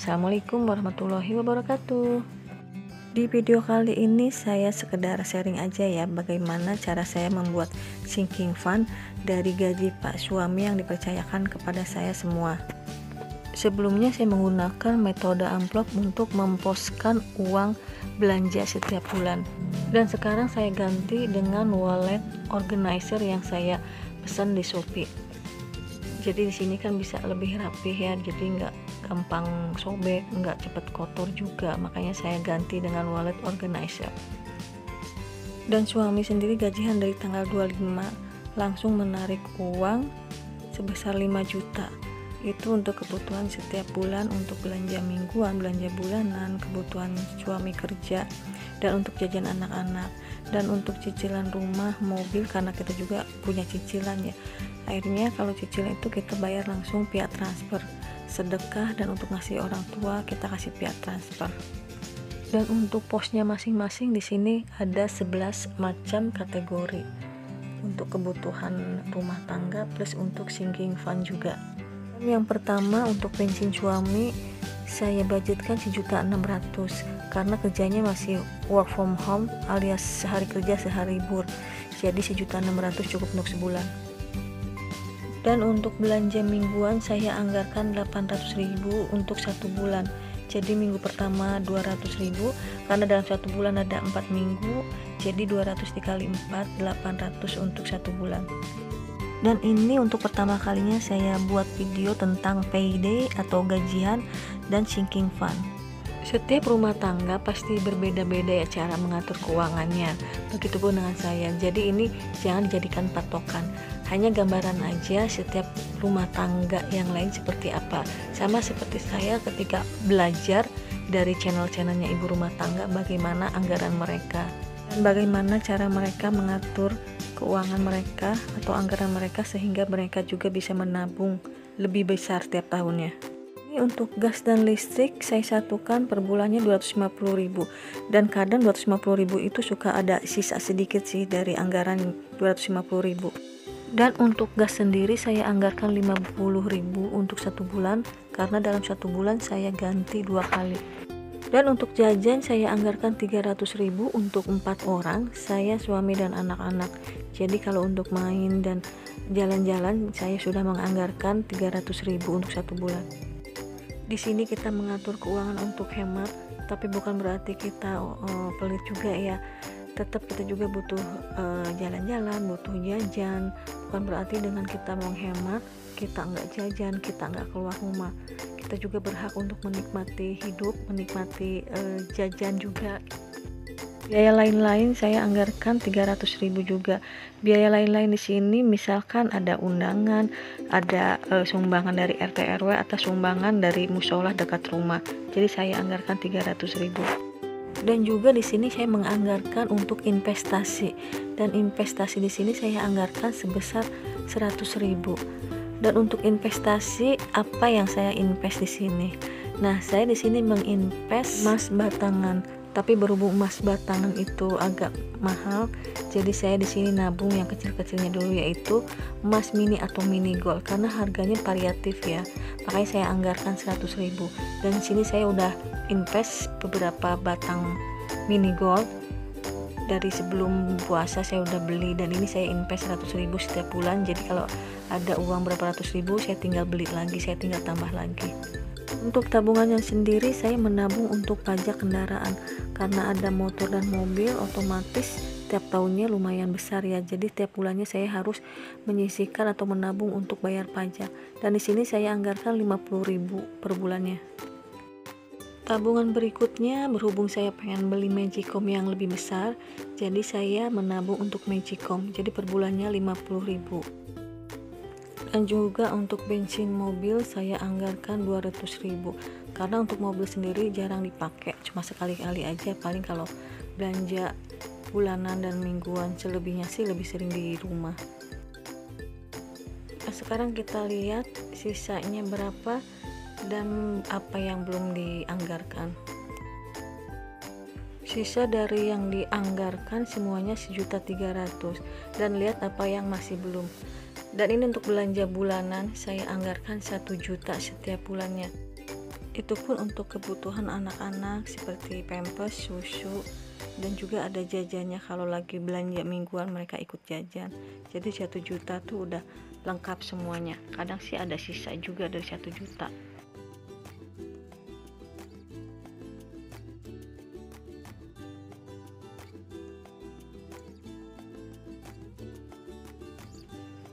Assalamualaikum warahmatullahi wabarakatuh. Di video kali ini saya sekedar sharing aja ya bagaimana cara saya membuat sinking fund dari gaji Pak suami yang dipercayakan kepada saya semua. Sebelumnya saya menggunakan metode amplop untuk memposkan uang belanja setiap bulan. Dan sekarang saya ganti dengan wallet organizer yang saya pesan di Shopee. Jadi di sini kan bisa lebih rapih ya, jadi nggak gampang sobek, nggak cepet kotor juga, makanya saya ganti dengan wallet organizer. Dan suami sendiri gajian dari tanggal 25 langsung menarik uang sebesar 5 juta. Itu untuk kebutuhan setiap bulan, untuk belanja mingguan, belanja bulanan, kebutuhan suami kerja, dan untuk jajan anak-anak, dan untuk cicilan rumah, mobil, karena kita juga punya cicilan ya. Akhirnya kalau cicilan itu kita bayar langsung via transfer, sedekah, dan untuk ngasih orang tua kita kasih via transfer. Dan untuk posnya masing-masing di sini ada 11 macam kategori untuk kebutuhan rumah tangga plus untuk sinking fund juga. Yang pertama untuk bensin suami saya budgetkan 1.600.000 karena kerjanya masih work from home alias sehari kerja sehari libur, jadi 1.600.000 cukup untuk sebulan. Dan untuk belanja mingguan saya anggarkan 800.000 untuk 1 bulan. Jadi minggu pertama 200.000 karena dalam 1 bulan ada 4 minggu, jadi 200 dikali 4 800 untuk 1 bulan. Dan ini untuk pertama kalinya saya buat video tentang payday atau gajian dan sinking fund. Setiap rumah tangga pasti berbeda-beda ya cara mengatur keuangannya. Begitupun dengan saya. Jadi ini jangan dijadikan patokan. Hanya gambaran aja setiap rumah tangga yang lain seperti apa. Sama seperti saya ketika belajar dari channel-channelnya ibu rumah tangga bagaimana anggaran mereka dan bagaimana cara mereka mengatur keuangan mereka atau anggaran mereka sehingga mereka juga bisa menabung lebih besar tiap tahunnya. Ini untuk gas dan listrik saya satukan per bulannya 250.000 dan kadang 250.000 itu suka ada sisa sedikit sih dari anggaran 250.000. Dan untuk gas sendiri saya anggarkan 50.000 untuk 1 bulan karena dalam 1 bulan saya ganti 2 kali. Dan untuk jajan saya anggarkan 300.000 untuk 4 orang, saya, suami, dan anak-anak. Jadi kalau untuk main dan jalan-jalan saya sudah menganggarkan 300.000 untuk 1 bulan. Di sini kita mengatur keuangan untuk hemat, tapi bukan berarti kita pelit juga ya. Tetap kita juga butuh jalan-jalan, butuh jajan. Bukan berarti dengan kita menghemat kita nggak jajan, kita nggak keluar rumah. Kita juga berhak untuk menikmati hidup, menikmati jajan juga. Biaya lain-lain saya anggarkan 300.000 juga. Biaya lain-lain di sini misalkan ada undangan, ada sumbangan dari RT RW atau sumbangan dari mushola dekat rumah. Jadi saya anggarkan 300.000. Dan juga di sini saya menganggarkan untuk investasi. Dan investasi di sini saya anggarkan sebesar 100.000. Dan untuk investasi apa yang saya invest di sini? Nah, saya di sini menginvest emas batangan. Tapi berhubung emas batangan itu agak mahal, jadi saya di sini nabung yang kecil-kecilnya dulu yaitu emas mini atau mini gold karena harganya variatif ya. Makanya saya anggarkan 100.000. Dan di sini saya udah invest beberapa batang mini gold. Dari sebelum puasa saya udah beli dan ini saya invest 100.000 setiap bulan. Jadi kalau ada uang berapa ratus ribu saya tinggal beli lagi, saya tinggal tambah lagi. Untuk tabungannya sendiri saya menabung untuk pajak kendaraan karena ada motor dan mobil otomatis tiap tahunnya lumayan besar ya. Jadi tiap bulannya saya harus menyisihkan atau menabung untuk bayar pajak. Dan di sini saya anggarkan 50.000 per bulannya. Tabungan berikutnya berhubung saya pengen beli Magicom yang lebih besar, jadi saya menabung untuk Magicom. Jadi per bulannya 50.000. Dan juga untuk bensin mobil saya anggarkan 200.000 karena untuk mobil sendiri jarang dipakai, cuma sekali-kali aja, paling kalau belanja bulanan dan mingguan, selebihnya sih lebih sering di rumah. Nah, sekarang kita lihat sisanya berapa dan apa yang belum dianggarkan. Sisa dari yang dianggarkan semuanya 1.300.000 dan lihat apa yang masih belum. Dan ini untuk belanja bulanan saya anggarkan 1 juta setiap bulannya. Itu pun untuk kebutuhan anak-anak seperti pampers, susu, dan juga ada jajannya kalau lagi belanja mingguan mereka ikut jajan. Jadi 1 juta tuh udah lengkap semuanya. Kadang sih ada sisa juga dari 1 juta.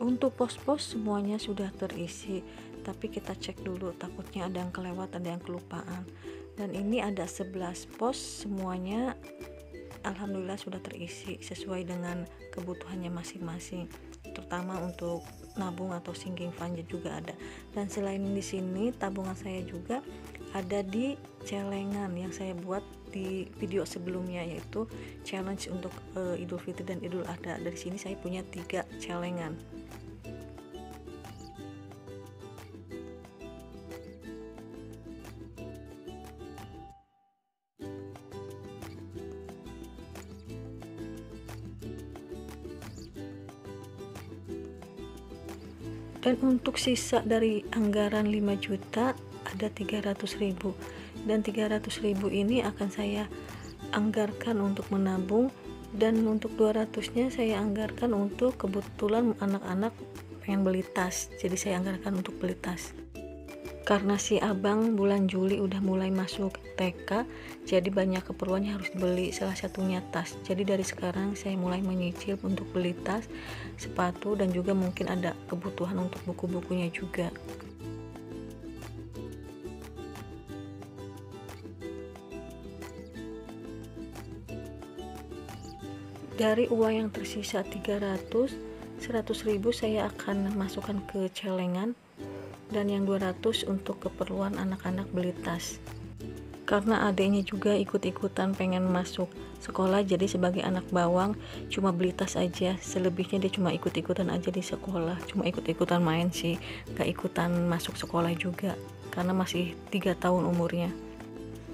Untuk pos-pos semuanya sudah terisi, tapi kita cek dulu, takutnya ada yang kelewat, ada yang kelupaan. Dan ini ada 11 pos, semuanya alhamdulillah sudah terisi sesuai dengan kebutuhannya masing-masing, terutama untuk nabung atau sinking fund juga ada. Dan selain di sini, tabungan saya juga ada di celengan yang saya buat di video sebelumnya, yaitu challenge untuk Idul Fitri dan Idul Adha. Dari sini saya punya 3 celengan. Dan untuk sisa dari anggaran 5 juta ada 300.000, dan 300.000 ini akan saya anggarkan untuk menabung, dan untuk 200-nya saya anggarkan untuk kebetulan anak-anak pengen beli tas, jadi saya anggarkan untuk beli tas. Karena si abang bulan Juli udah mulai masuk TK, jadi banyak keperluannya harus dibeli, salah satunya tas. Jadi dari sekarang saya mulai menyicil untuk beli tas, sepatu, dan juga mungkin ada kebutuhan untuk buku-bukunya juga. Dari uang yang tersisa 100.000 saya akan masukkan ke celengan, dan yang 200 untuk keperluan anak-anak beli tas. Karena adiknya juga ikut-ikutan pengen masuk sekolah, jadi sebagai anak bawang cuma beli tas aja, selebihnya dia cuma ikut-ikutan aja di sekolah, cuma ikut-ikutan main sih, gak ikutan masuk sekolah juga karena masih 3 tahun umurnya.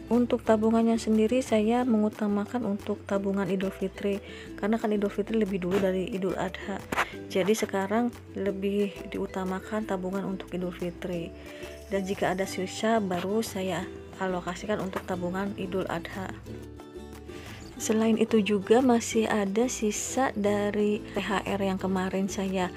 Untuk tabungannya sendiri saya mengutamakan untuk tabungan Idul Fitri, karena kan Idul Fitri lebih dulu dari Idul Adha, jadi sekarang lebih diutamakan tabungan untuk Idul Fitri, dan jika ada sisa baru saya alokasikan untuk tabungan Idul Adha. Selain itu juga masih ada sisa dari THR yang kemarin saya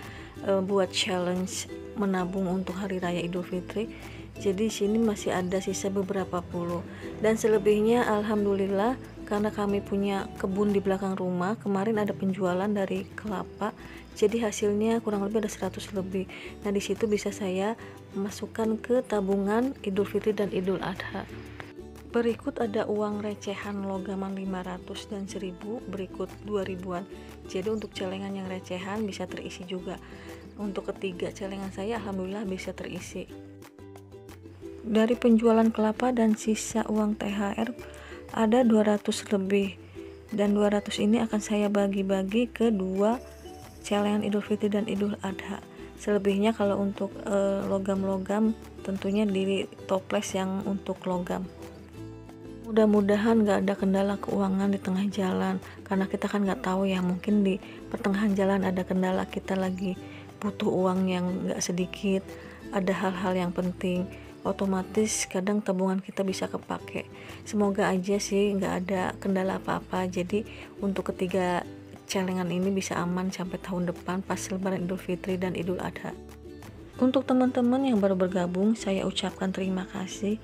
buat challenge menabung untuk hari raya Idul Fitri. Jadi sini masih ada sisa beberapa puluh, dan selebihnya alhamdulillah karena kami punya kebun di belakang rumah, kemarin ada penjualan dari kelapa, jadi hasilnya kurang lebih ada 100 lebih. Nah di situ bisa saya masukkan ke tabungan Idul Fitri dan Idul Adha. Berikut ada uang recehan logaman 500 dan 1000, berikut 2000-an. Jadi untuk celengan yang recehan bisa terisi juga. Untuk ketiga celengan saya alhamdulillah bisa terisi. Dari penjualan kelapa dan sisa uang THR ada 200 lebih, dan 200 ini akan saya bagi-bagi ke 2 celengan Idul Fitri dan Idul Adha. Selebihnya kalau untuk logam-logam tentunya di toples yang untuk logam. Mudah-mudahan gak ada kendala keuangan di tengah jalan, karena kita kan gak tahu ya, mungkin di pertengahan jalan ada kendala, kita lagi butuh uang yang gak sedikit, ada hal-hal yang penting, otomatis kadang tabungan kita bisa kepake. Semoga aja sih nggak ada kendala apa-apa, jadi untuk ketiga celengan ini bisa aman sampai tahun depan pas lebaran Idul Fitri dan Idul Adha. Untuk teman-teman yang baru bergabung, saya ucapkan terima kasih,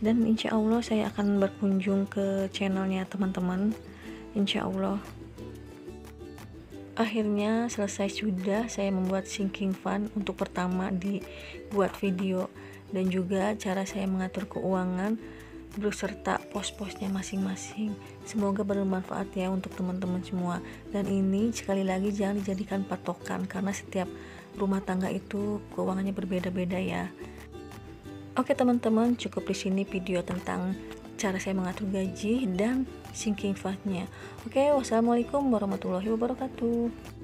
dan insya Allah saya akan berkunjung ke channelnya teman-teman, insya Allah. Akhirnya selesai sudah saya membuat sinking fund untuk pertama dibuat video, dan juga cara saya mengatur keuangan beserta pos-posnya masing-masing. Semoga bermanfaat ya untuk teman-teman semua, dan ini sekali lagi jangan dijadikan patokan karena setiap rumah tangga itu keuangannya berbeda-beda ya. Oke teman-teman, cukup di sini video tentang cara saya mengatur gaji dan sinking fund-nya. Oke, wassalamualaikum warahmatullahi wabarakatuh.